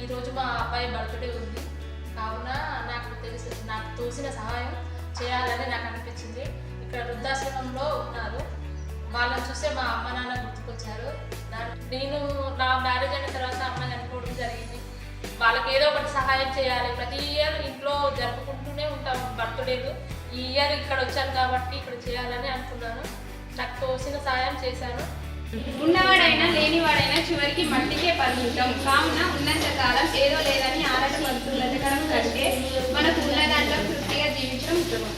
ఈరోజు మా అబ్బాయి బర్త్డే ఉంది, కావున నాకు తోసిన సహాయం చేయాలని నాకు అనిపించింది. ఇక్కడ వృద్ధాశ్రమంలో ఉన్నారు, వాళ్ళని చూస్తే మా అమ్మ నాన్న గుర్తుకొచ్చారు. నేను నా మ్యారేజ్ అయిన తర్వాత అమ్మ చనిపోవడం జరిగింది. వాళ్ళకి ఏదో ఒకటి సహాయం చేయాలి. ప్రతి ఇయర్ ఇంట్లో జరుపుకుంటూనే ఉంటాం బర్త్డేలు. ఈ ఇయర్ ఇక్కడ వచ్చాను కాబట్టి ఇక్కడ చేయాలని అనుకున్నాను. నాకు తోసిన సహాయం చేశాను. ఉన్నవాడైనా లేనివాడైనా చివరికి మట్టికే పరిమితం. కావున ఉన్నంత కాలం ఏదో లేదని ఆరాట పడుతున్నట్టు కంటే మనకు ఉన్న దాంట్లో తృప్తిగా జీవించడం ఉత్తమం.